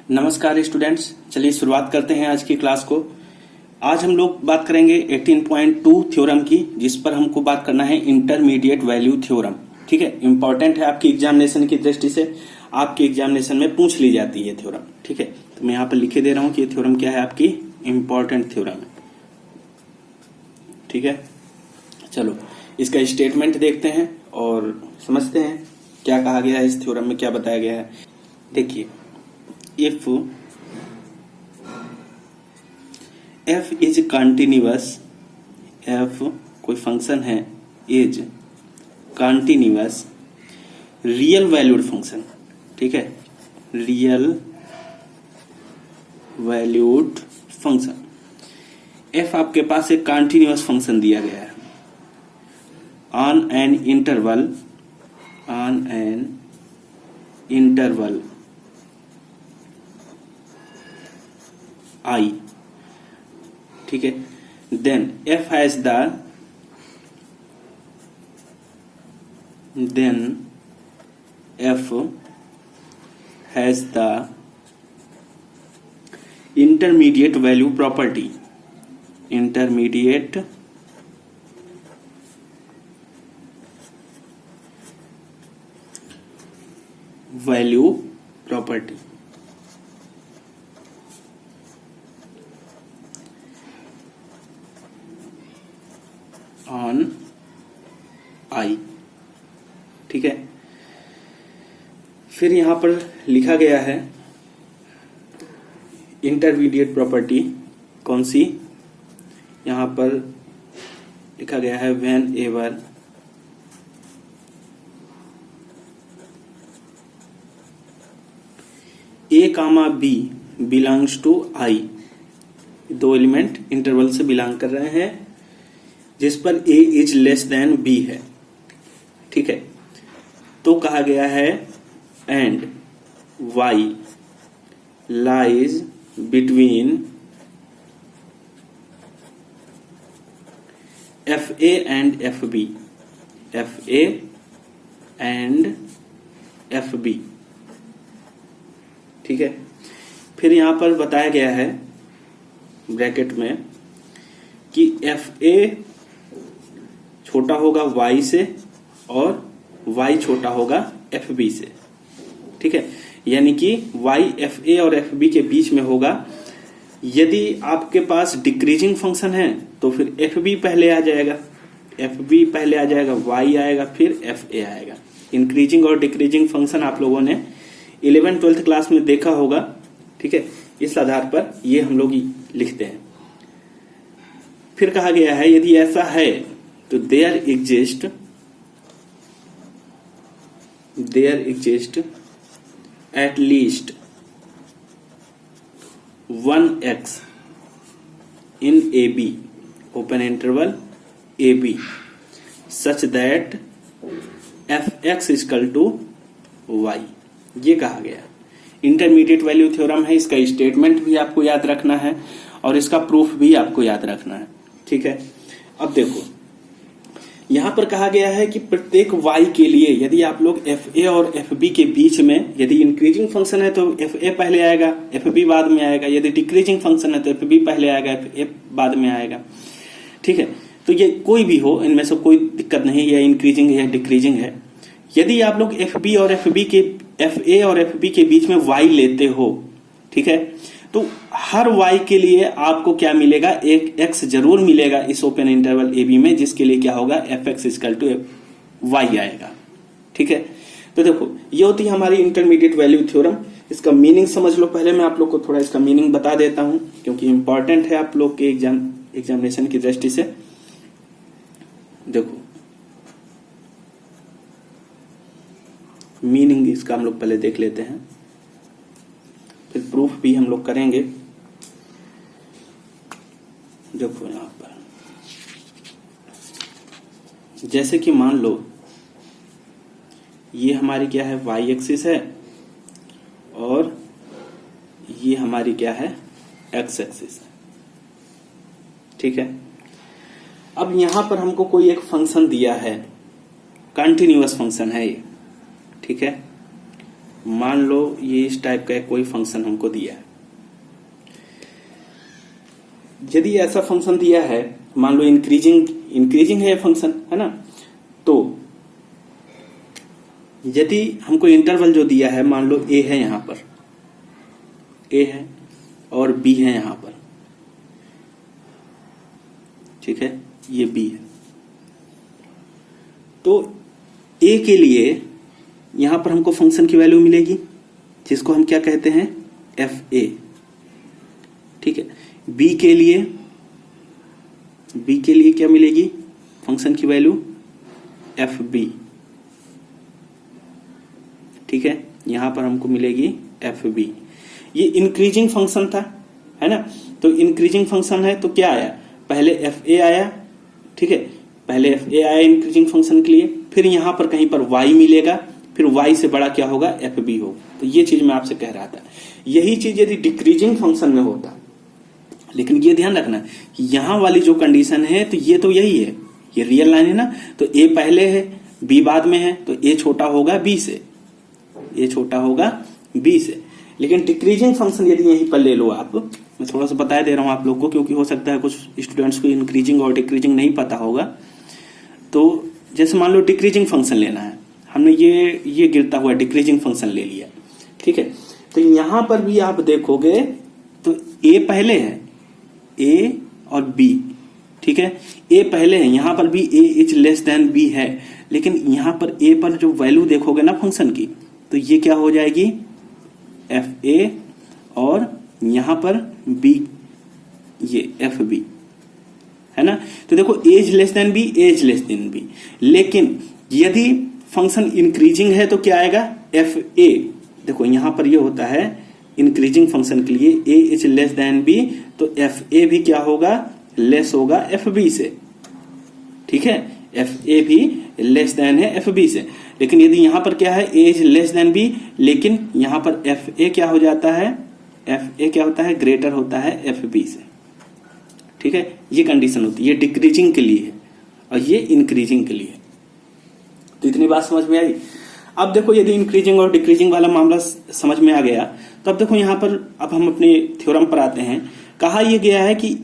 नमस्कार स्टूडेंट्स, चलिए शुरुआत करते हैं आज की क्लास को। आज हम लोग बात करेंगे 18.2 थ्योरम की, जिस पर हमको बात करना है इंटरमीडिएट वैल्यू थ्योरम। ठीक है, इंपॉर्टेंट है आपकी एग्जामिनेशन की दृष्टि से, आपके एग्जामिनेशन में पूछ ली जाती है थ्योरम। ठीक है, तो मैं यहाँ पर लिखे दे रहा हूँ कि ये थ्योरम क्या है, आपकी इंपॉर्टेंट थ्योरम है। ठीक है, चलो इसका स्टेटमेंट देखते हैं और समझते हैं क्या कहा गया है, इस थ्योरम में क्या बताया गया है। देखिए, if f is continuous, f कोई फंक्शन है, is continuous real valued function. ठीक है, रियल वैल्यूड फंक्शन। f आपके पास एक कंटिन्यूअस फंक्शन दिया गया है ऑन एन इंटरवल I। ठीक है, then f has the intermediate value property, intermediate value property। On I. ठीक है, फिर यहां पर लिखा गया है इंटरमीडिएट प्रॉपर्टी कौन सी, यहां पर लिखा गया है whenever a comma b belongs to I. दो एलिमेंट इंटरवल से बिलोंग कर रहे हैं जिस पर a is less than b है। ठीक है, तो कहा गया है and y lies between fa and fb, fa and fb। ठीक है, फिर यहां पर बताया गया है ब्रैकेट में कि fa छोटा होगा y से और y छोटा होगा fb से। ठीक है, यानी कि y fa और fb के बीच में होगा। यदि आपके पास डिक्रीजिंग फंक्शन है तो फिर fb पहले आ जाएगा, fb पहले आ जाएगा, y आएगा, फिर fa आएगा। इंक्रीजिंग और डिक्रीजिंग फंक्शन आप लोगों ने 11th-12th क्लास में देखा होगा। ठीक है, इस आधार पर ये हम लोग लिखते हैं। फिर कहा गया है यदि ऐसा है तो there exist at least 1x in AB, open interval AB, such that fx equal to y। ये कहा गया इंटरमीडिएट वैल्यू थ्योरम है। इसका स्टेटमेंट भी आपको याद रखना है और इसका प्रूफ भी आपको याद रखना है। ठीक है, अब देखो यहां पर कहा गया है कि प्रत्येक y के लिए यदि आप लोग fa और fb के बीच में यदि इंक्रीजिंग फंक्शन है तो fa पहले आएगा, fb बाद में आएगा। यदि डिक्रीजिंग फंक्शन है तो fb पहले आएगा, fa बाद में आएगा। ठीक है, तो ये कोई भी हो, इनमें से कोई दिक्कत नहीं, या इंक्रीजिंग है या डिक्रीजिंग है। यदि आप लोग fb और fa और fb के बीच में y लेते हो, ठीक है, तो हर y के लिए आपको क्या मिलेगा, एक x जरूर मिलेगा इस ओपन इंटरवल AB में, जिसके लिए क्या होगा fx इक्वल टू y आएगा। ठीक है, तो देखो ये होती है हमारी इंटरमीडिएट वैल्यू थ्योरम। इसका मीनिंग समझ लो। पहले मैं आप लोग को थोड़ा इसका मीनिंग बता देता हूं क्योंकि इंपॉर्टेंट है आप लोग के एग्जामिनेशन की दृष्टि से। देखो मीनिंग इसका हम लोग पहले देख लेते हैं, फिर प्रूफ भी हम लोग करेंगे। देखो यहां पर जैसे कि मान लो ये हमारी क्या है, y एक्सिस है और ये हमारी क्या है, x एक्सिस है। ठीक है, अब यहां पर हमको कोई एक फंक्शन दिया है, कंटिन्यूअस फंक्शन है ये। ठीक है, मान लो ये इस टाइप का कोई फंक्शन हमको दिया है। यदि ऐसा फंक्शन दिया है, मान लो इंक्रीजिंग है ये फंक्शन, है ना, तो यदि हमको इंटरवल जो दिया है, मान लो ए है यहां पर, ए है और बी है यहां पर, ठीक है, ये बी है, तो ए के लिए यहां पर हमको फंक्शन की वैल्यू मिलेगी जिसको हम क्या कहते हैं, एफ ए, ठीक है। बी के लिए क्या मिलेगी फंक्शन की वैल्यू, एफ बी, ठीक है, यहां पर हमको मिलेगी एफ बी। ये इंक्रीजिंग फंक्शन था, है ना, तो इंक्रीजिंग फंक्शन है तो क्या आया, पहले एफ ए आया, ठीक है, पहले एफ ए आया इंक्रीजिंग फंक्शन के लिए, फिर यहां पर कहीं पर वाई मिलेगा, फिर वाई से बड़ा क्या होगा, एफ बी होगा। तो ये चीज मैं आपसे कह रहा था। यही चीज यदि डिक्रीजिंग फंक्शन में होता, लेकिन ये ध्यान रखना कि यहां वाली जो कंडीशन है तो ये तो यही है, ये रियल लाइन है ना, तो ए पहले है बी बाद में है, तो ए छोटा होगा बी से, ए छोटा होगा बी से। लेकिन डिक्रीजिंग फंक्शन यदि यहीं पर ले लो आप, मैं थोड़ा सा बता दे रहा हूं आप लोग को, क्योंकि हो सकता है कुछ स्टूडेंट्स को इंक्रीजिंग और डिक्रीजिंग नहीं पता होगा। तो जैसे मान लो डिक्रीजिंग फंक्शन लेना है, हमने ये गिरता हुआ डिक्रीजिंग फंक्शन ले लिया, ठीक है, तो यहां पर भी आप देखोगे तो ए पहले है, ए और बी, ठीक है, ए पहले है, यहां पर भी ए इज लेस देन बी है, लेकिन यहां पर ए पर जो वैल्यू देखोगे ना फंक्शन की, तो ये क्या हो जाएगी, एफ ए, और यहां पर बी, ये एफ बी, है ना। तो देखो as less than B, as less than B, लेकिन यदि फंक्शन इंक्रीजिंग है तो क्या आएगा, एफ ए। देखो यहां पर ये होता है इंक्रीजिंग फंक्शन के लिए ए इज लेस देन बी, तो एफ ए भी क्या होगा, लेस होगा एफ बी से, ठीक है, एफ ए भी लेस देन है एफ बी से। लेकिन यदि यहां पर क्या है, ए इज लेस देन बी, लेकिन यहां पर एफ ए क्या हो जाता है, एफ ए क्या होता है, ग्रेटर होता है एफ बी से, ठीक है, ये कंडीशन होती है, ये डिक्रीजिंग के लिए है और ये इंक्रीजिंग के लिए है। तो इतनी बात समझ में आई। अब देखो यदि इंक्रीजिंग और डिक्रीजिंग वाला मामला समझ में आ गया, तो अब देखो यहां पर अब हम अपने थ्योरम पर आते हैं। कहा यह गया है कि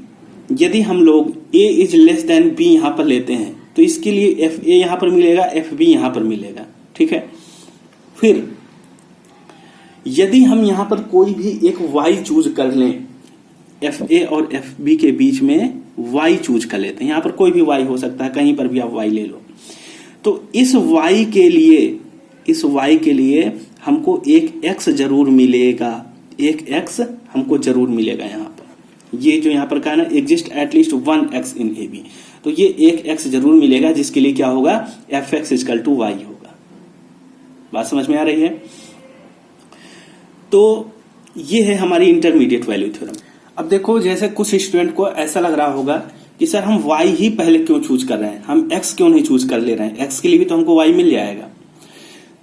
यदि हम लोग a is less than b यहां पर लेते हैं तो इसके लिए एफ ए यहां पर मिलेगा, एफ बी यहां पर मिलेगा, ठीक है। फिर यदि हम यहां पर कोई भी एक y चूज कर लें, एफ ए और एफ बी के बीच में y चूज कर लेते हैं, यहां पर कोई भी y हो सकता है, कहीं पर भी आप y ले लो, तो इस y के लिए हमको एक x जरूर मिलेगा, एक x हमको जरूर मिलेगा यहां पर। ये जो यहां पर कहा ना, exist at least one x in A B, तो ये एक x जरूर मिलेगा जिसके लिए क्या होगा, F X equal to Y होगा। बात समझ में आ रही है। तो ये है हमारी इंटरमीडिएट वैल्यू थ्योरम। अब देखो जैसे कुछ स्टूडेंट को ऐसा लग रहा होगा कि सर हम y ही पहले क्यों चूज कर रहे हैं, हम x क्यों नहीं चूज कर ले रहे हैं, x के लिए भी तो हमको y मिल जाएगा।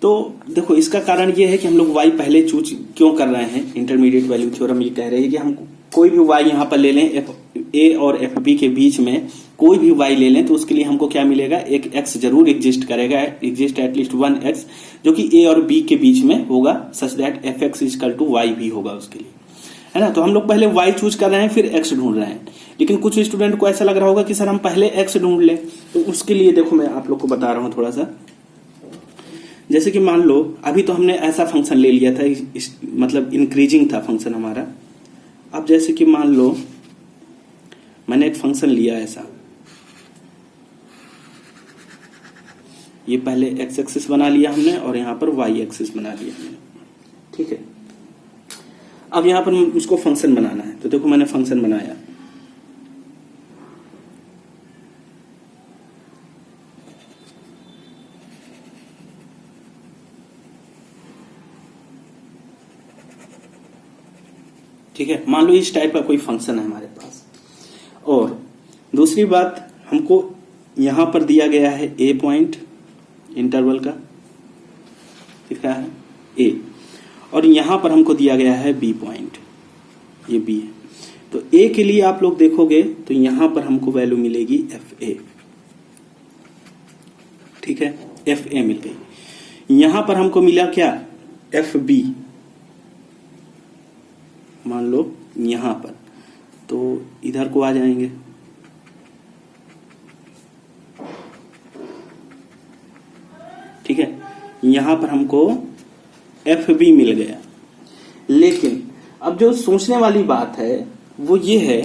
तो देखो इसका कारण ये है कि हम लोग y पहले चूज क्यों कर रहे हैं। इंटरमीडिएट वैल्यू थ्योरम ये कह रही है कि हम कोई भी y यहां पर ले लें, एफ ए और एफ बी के बीच में कोई भी y ले लें, तो उसके लिए हमको क्या मिलेगा, एक x जरूर एग्जिस्ट करेगा, एग्जिस्ट एटलीस्ट वन x, जो कि a और b के बीच में होगा, such that F X equal to Y भी होगा उसके लिए, है ना। तो हम लोग पहले y चूज कर रहे हैं, फिर x ढूंढ रहे हैं। लेकिन कुछ स्टूडेंट को ऐसा लग रहा होगा कि सर हम पहले x ढूंढ लें, तो उसके लिए देखो मैं आप लोग को बता रहा हूं थोड़ा सा। जैसे कि मान लो अभी तो हमने ऐसा फंक्शन ले लिया था, मतलब इंक्रीजिंग था फंक्शन हमारा। अब जैसे कि मान लो मैंने एक फंक्शन लिया ऐसा, ये पहले x एक्सिस बना लिया हमने और यहां पर y एक्सिस बना लिया हमने, ठीक है। अब यहां पर उसको फंक्शन बनाना है, तो देखो मैंने फंक्शन बनाया, ठीक है। मान लो इस टाइप का कोई फंक्शन है हमारे पास। और दूसरी बात, हमको यहां पर दिया गया है ए पॉइंट इंटरवल का, दिख रहा है ए, और यहां पर हमको दिया गया है बी पॉइंट, ये बी है। तो ए के लिए आप लोग देखोगे तो यहां पर हमको वैल्यू मिलेगी एफ ए, ठीक है, एफ ए मिल गई। यहां पर हमको मिला क्या, एफ बी मान लो यहां पर, तो इधर को आ जाएंगे, ठीक है। यहां पर हमको एफ बी मिल गया। लेकिन अब जो सोचने वाली बात है वो ये है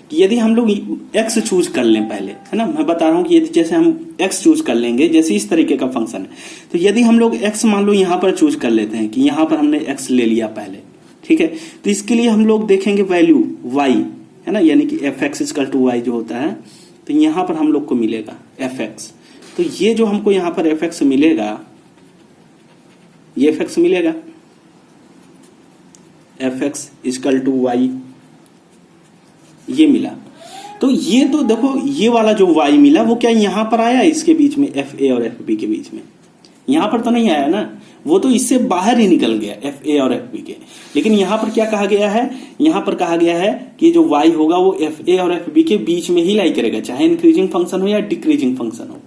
कि यदि हम लोग एक्स चूज कर लें पहले, है ना, मैं बता रहा हूं कि यदि जैसे हम एक्स चूज कर लेंगे, जैसे इस तरीके का फंक्शन है, तो यदि हम लोग एक्स मान लो यहां पर चूज कर लेते हैं कि यहां पर हमने एक्स ले लिया पहले, ठीक है, तो इसके लिए हम लोग देखेंगे वैल्यू वाई, है ना, यानी कि F X equal to Y जो होता है, तो यहां पर हम लोग को मिलेगा एफ एक्स। तो ये जो हमको यहां पर एफ एक्स मिलेगा, ये एफ एक्स मिलेगा, F X equal to Y, ये मिला। तो ये तो देखो, ये वाला जो y मिला वो क्या यहां पर आया इसके बीच में, एफ ए और एफ बी के बीच में? यहां पर तो नहीं आया ना, वो तो इससे बाहर ही निकल गया एफ ए और एफ बी के। लेकिन यहां पर क्या कहा गया है, यहां पर कहा गया है कि जो y होगा वो एफ ए और एफ बी के बीच में ही लाई करेगा, चाहे इंक्रीजिंग फंक्शन हो या डिक्रीजिंग फंक्शन हो,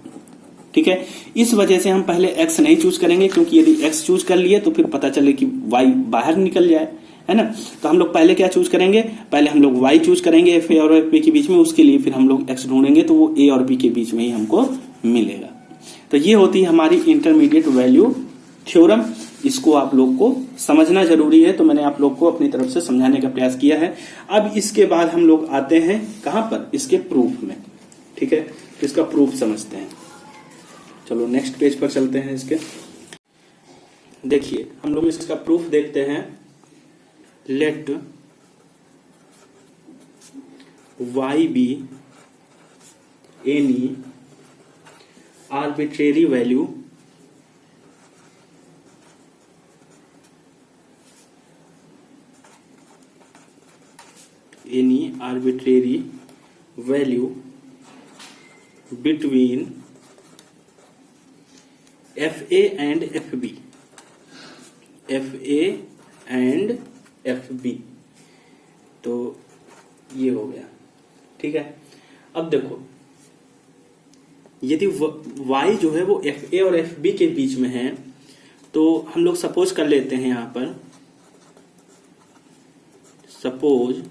ठीक है। इस वजह से हम पहले x नहीं चूज करेंगे, क्योंकि यदि x चूज कर लिए तो फिर पता चले कि y बाहर निकल जाए, है ना। तो हम लोग पहले क्या चूज करेंगे, पहले हम लोग y चूज करेंगे एफ ए और एफ बी के बीच में, उसके लिए फिर हम लोग x ढूंढेंगे, तो वो a और b के बीच में ही हमको मिलेगा। तो ये होती है हमारी इंटरमीडिएट वैल्यू थ्योरम। इसको आप लोग को समझना जरूरी है, तो मैंने आप लोग को अपनी तरफ से समझाने का प्रयास किया है। अब इसके बाद हम लोग आते हैं कहां पर, इसके प्रूफ में, ठीक है। इसका प्रूफ समझते हैं। चलो नेक्स्ट पेज पर चलते हैं। इसके देखिए हम लोग इसका प्रूफ देखते हैं। Let y be any arbitrary value between FA and FB, FA and FB। तो ये हो गया, ठीक है। अब देखो यदि y जो है वो FA और FB के बीच में है, तो हम लोग सपोज कर लेते हैं यहां पर, सपोज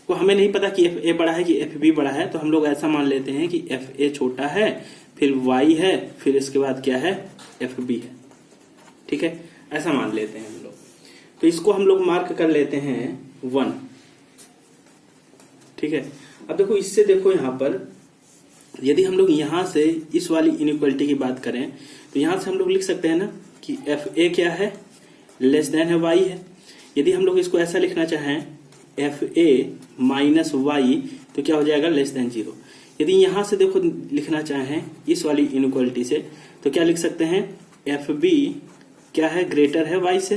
को हमें नहीं पता कि FA बड़ा है कि FB बड़ा है, तो हम लोग ऐसा मान लेते हैं कि FA छोटा है, फिर y है, फिर इसके बाद क्या है FB है, ठीक है, ऐसा मान लेते हैं हम लोग। तो इसको हम लोग मार्क कर लेते हैं 1, ठीक है। अब देखो इससे देखो यहां पर यदि हम लोग यहां से इस वाली इनइक्वालिटी की बात करें, तो यहां से हम लोग लिख सकते हैं ना कि FA क्या है, लेस देन है y है। यदि हम लोग इसको ऐसा लिखना चाहें FA माइनस y, तो क्या हो जाएगा, लेस देन 0। यदि यहां से देखो लिखना चाहें इस वाली इनइक्वालिटी से, तो क्या लिख सकते हैं, FB क्या है, ग्रेटर है y से,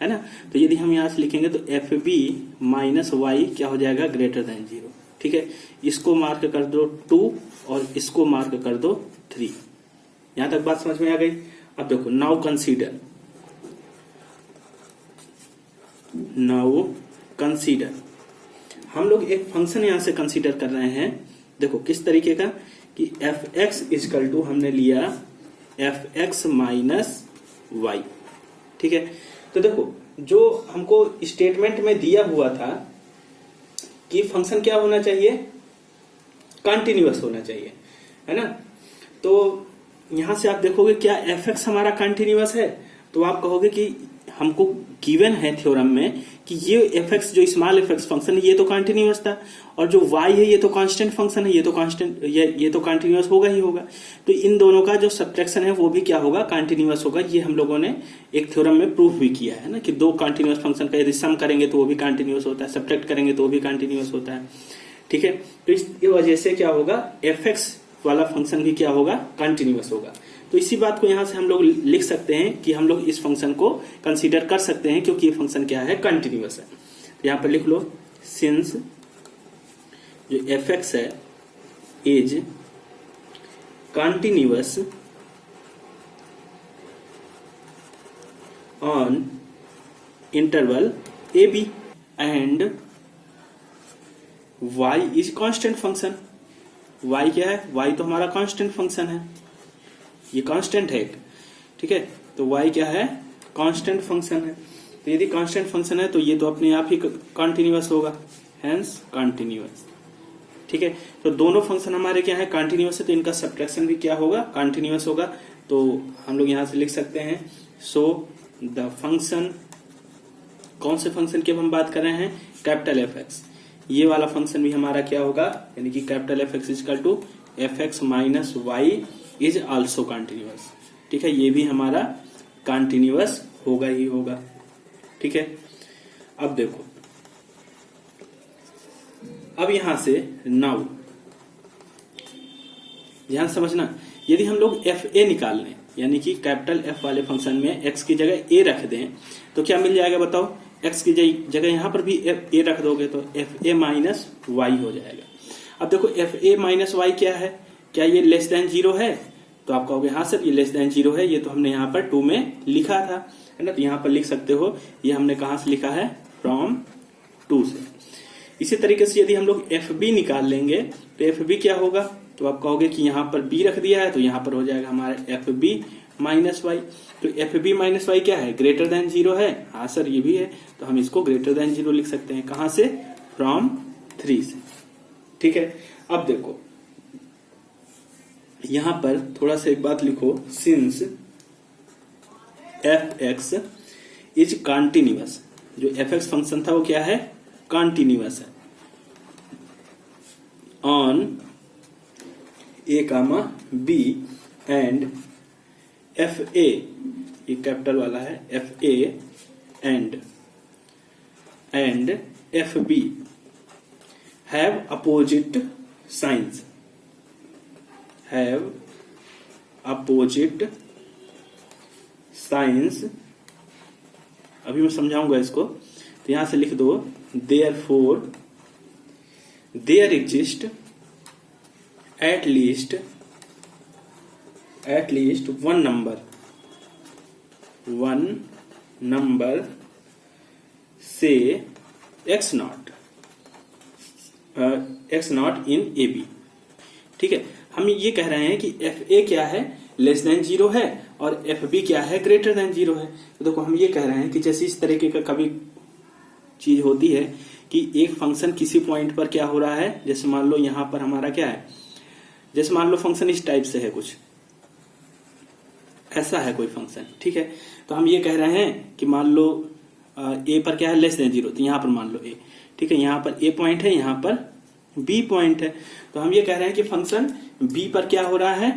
है ना। तो यदि हम यहां से लिखेंगे तो FB माइनस y क्या हो जाएगा, ग्रेटर देन 0, ठीक है। इसको मार्क कर दो 2 और इसको मार्क कर दो 3। यहां तक बात समझ में आ गई। अब देखो नाउ कंसीडर हम लोग एक फंक्शन यहां से कंसीडर कर रहे हैं। देखो किस तरीके का, कि एफ एक्स इजकल टू हमने लिया एफ एक्स माइनस वाई, ठीक है। तो देखो जो हमको स्टेटमेंट में दिया हुआ था कि फंक्शन क्या होना चाहिए, कंटिन्यूअस होना चाहिए, है ना। तो यहां से आप देखोगे क्या एफ एक्स हमारा कंटिन्यूअस है, तो आप कहोगे कि हमको गिवन है थ्योरम में कि ये एफ एक्स जो स्मॉल एफ एक्स फंक्शन है ये तो कंटिन्यूअस था, और जो वाई है ये तो कांस्टेंट फंक्शन है, ये तो कांस्टेंट ये तो कंटिन्यूअस होगा ही होगा। तो इन दोनों का जो सब्ट्रैक्शन है वो भी क्या होगा, कंटिन्यूअस होगा। ये हम लोगों ने एक थ्योरम में प्रूफ भी किया है ना, कि दो कंटिन्यूअस फंक्शन का यदि सम करेंगे तो वो भी कंटिन्यूअस होता है, सब्ट्रैक्ट करेंगे तो वो भी कंटिन्यूअस होता है, ठीक है। तो इसकी वजह से क्या होगा, एफ एक्स वाला फंक्शन भी क्या होगा, कंटिन्यूअस होगा। तो इसी बात को यहां से हम लोग लिख सकते हैं कि हम लोग इस फंक्शन को कंसीडर कर सकते हैं, क्योंकि ये फंक्शन क्या है, कंटिन्यूअस है। तो यहां पर लिख लो, सिंस जो एफ एक्स है is continuous on interval A B and Y is constant function. Y क्या है, वाई तो हमारा कांस्टेंट फंक्शन है, ये कांस्टेंट है, ठीक है। तो y क्या है, कांस्टेंट फंक्शन है, तो यदि कांस्टेंट फंक्शन है तो ये तो अपने आप ही कॉन्टिन्यूअस होगा, हेंस कॉन्टिन्यूअस। ठीक है, तो दोनों फंक्शन हमारे क्या है, कॉन्टिन्यूअस है, तो इनका सब्ट्रैक्शन भी क्या होगा, कॉन्टिन्यूअस होगा। तो हम लोग यहां से लिख सकते हैं सो द फंक्शन, कौन से फंक्शन की अब हम बात कर रहे हैं, कैपिटल एफ एक्स, ये वाला फंक्शन भी हमारा क्या होगा, यानी कि capital F X equal to F X minus Y is also continuous. ठीक है, ये भी हमारा कॉन्टिन्यूअस होगा ही होगा। ठीक है, अब देखो, अब यहां से नाउ ध्यान समझना, यदि हम लोग एफ ए निकाल लें, यानी कि कैपिटल एफ वाले फंक्शन में एक्स की जगह ए रख दें, तो क्या मिल जाएगा बताओ, एक्स की जगह यहां पर भी एफ ए रख दोगे तो एफ ए माइनस वाई हो जाएगा। अब देखो एफ ए माइनस वाई क्या है, क्या ये लेस देन जीरो है, तो आप कहोगे हाँ सर ये लेस देन जीरो है, ये तो हमने यहाँ पर 2 में लिखा था, है ना, तो यहाँ पर लिख सकते हो, ये हमने कहां से लिखा है, फ्रॉम 2 से। इसी तरीके से यदि हम लोग एफ बी निकाल लेंगे तो एफ बी क्या होगा, तो आप कहोगे कि यहाँ पर बी रख दिया है तो यहाँ पर हो जाएगा हमारा एफ बी माइनस वाई। तो एफ बी माइनस वाई क्या है, ग्रेटर देन जीरो है, हाँ सर ये भी है, तो हम इसको ग्रेटर देन जीरो लिख सकते हैं, कहां से, फ्रॉम 3 से। ठीक है, अब देखो यहां पर थोड़ा सा एक बात लिखो, since f x is continuous, जो एफ एक्स फंक्शन था वो क्या है, कॉन्टिन्यूअस है, on a comma b and f a, ये कैपिटल वाला है, f a and f b have opposite signs, have opposite signs. अभी मैं समझाऊंगा इसको, तो यहां से लिख दो, therefore there exist at least one number c x naught in A b. ठीक है, हम ये कह रहे हैं कि एफ ए क्या है, लेस देन जीरो है, और एफ बी क्या है, ग्रेटर देन जीरो है। तो देखो हम ये कह रहे हैं कि जैसे इस तरीके का कभी चीज होती है कि एक फंक्शन किसी पॉइंट पर क्या हो रहा है, जैसे मान लो यहां पर हमारा क्या है, जैसे मान लो फंक्शन इस टाइप से है, कुछ ऐसा है कोई फंक्शन। ठीक है, तो हम ये कह रहे हैं कि मान लो ए पर क्या है, लेस देन जीरो, तो यहां पर मान लो ए, ठीक है, यहां पर ए पॉइंट है, यहां पर बी पॉइंट है, तो हम ये कह रहे हैं कि फंक्शन बी पर क्या हो रहा है,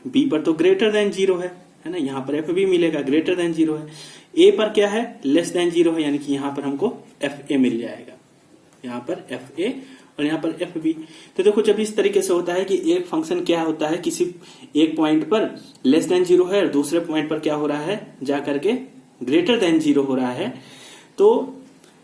बी पर तो ग्रेटर देन जीरो है ना, यहाँ पर एफ बी मिलेगा, ग्रेटर देन जीरो है। ए पर क्या है, लेस देन जीरो है, यानी कि यहाँ पर हमको एफ ए मिल जाएगा, यहाँ पर एफ ए और यहाँ पर एफ बी। तो देखो जब इस तरीके से होता है कि एक फंक्शन क्या होता है, किसी एक पॉइंट पर लेस देन जीरो है और दूसरे पॉइंट पर क्या हो रहा है, जा करके ग्रेटर देन जीरो हो रहा है, तो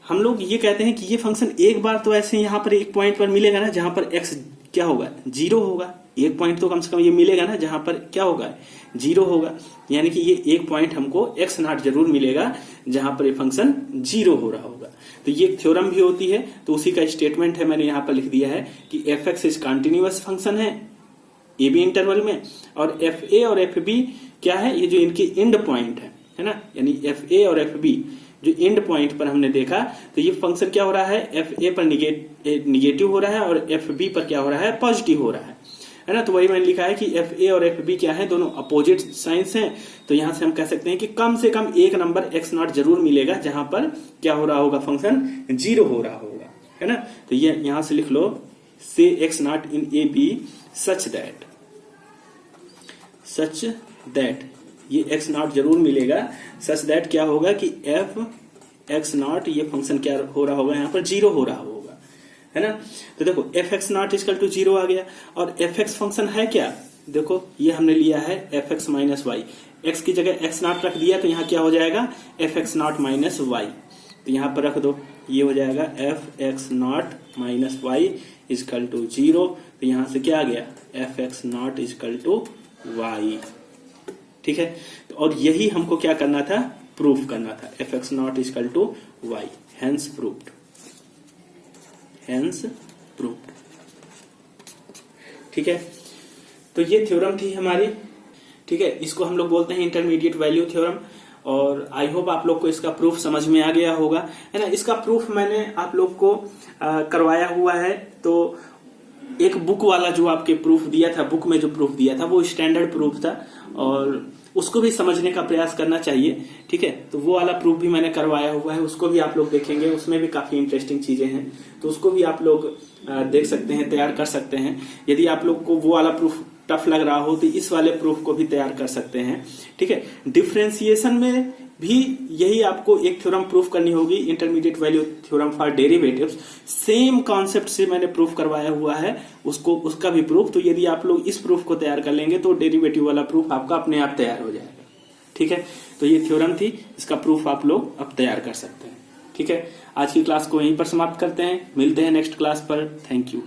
हम लोग ये कहते हैं कि ये फंक्शन एक बार तो ऐसे यहाँ पर एक पॉइंट पर मिलेगा ना, जहां पर एक्स क्या होगा, जीरो होगा, एक पॉइंट तो कम से कम ये मिलेगा ना जहां पर क्या होगा, जीरो होगा, यानी कि ये एक पॉइंट हमको एक्स नॉट जरूर मिलेगा जहां पर ये फंक्शन जीरो हो रहा होगा। तो ये एक थ्योरम भी होती है, तो उसी का स्टेटमेंट है, मैंने यहाँ पर लिख दिया है कि F x is continuous function है ए बी इंटरवल में, और एफ ए और एफ बी क्या है, ये जो इनके एंड पॉइंट है ना, यानी एफ ए और एफ बी जो एंड पॉइंट पर हमने देखा, तो ये फंक्शन क्या हो रहा है, एफ ए पर निगेटिव हो रहा है और एफ बी पर क्या हो रहा है, पॉजिटिव हो रहा है ना। तो वही मैंने लिखा है कि एफ ए और एफ बी क्या है, दोनों अपोजिट साइंस हैं, तो यहां से हम कह सकते हैं कि कम से कम एक नंबर एक्स नॉट जरूर मिलेगा जहां पर क्या हो रहा होगा, फंक्शन जीरो हो रहा होगा, है ना। तो ये यहां से लिख लो, say x naught in A B such that ये एक्स नॉट जरूर मिलेगा, सच दैट क्या होगा कि एफ एक्स नॉट ये फंक्शन क्या हो रहा होगा, यहाँ पर जीरो हो रहा होगा, है ना। तो देखो f x naught is equal to zero आ गया, और एफ एक्स फंक्शन है क्या, देखो ये हमने लिया है F X minus Y, X की जगह एक्स नॉट रख दिया, तो यहाँ क्या हो जाएगा, F x naught minus Y, तो यहाँ पर रख दो, ये हो जाएगा F x naught minus Y equal to zero, तो यहाँ से क्या आ गया, F x naught is equal to Y. ठीक है, तो और यही हमको क्या करना था, प्रूफ करना था, F x naught is equal to Y, hence proved, ठीक है। तो ये थ्योरम थी हमारी, ठीक है, इसको हम लोग बोलते हैं इंटरमीडिएट वैल्यू थ्योरम, और आई होप आप लोग को इसका प्रूफ समझ में आ गया होगा, है ना। इसका प्रूफ मैंने आप लोग को करवाया हुआ है। तो एक बुक वाला जो आपके प्रूफ दिया था, बुक में जो प्रूफ दिया था वो स्टैंडर्ड प्रूफ था और उसको भी समझने का प्रयास करना चाहिए, ठीक है। तो वो वाला प्रूफ भी मैंने करवाया हुआ है, उसको भी आप लोग देखेंगे, उसमें भी काफी इंटरेस्टिंग चीजें हैं, तो उसको भी आप लोग देख सकते हैं, तैयार कर सकते हैं। यदि आप लोग को वो वाला प्रूफ टफ लग रहा हो तो इस वाले प्रूफ को भी तैयार कर सकते हैं, ठीक है। डिफरेंशिएशन में भी यही आपको एक थ्योरम प्रूफ करनी होगी, intermediate value theorem for derivatives. Same concept से मैंने प्रूफ करवाया हुआ है उसका भी प्रूफ। तो यदि आप लोग इस प्रूफ को तैयार कर लेंगे तो डेरिवेटिव वाला प्रूफ आपका अपने आप तैयार हो जाएगा, ठीक है। तो ये थ्योरम थी, इसका प्रूफ आप लोग अब तैयार कर सकते हैं, ठीक है। आज की क्लास को यहीं पर समाप्त करते हैं, मिलते हैं नेक्स्ट क्लास पर। Thank you.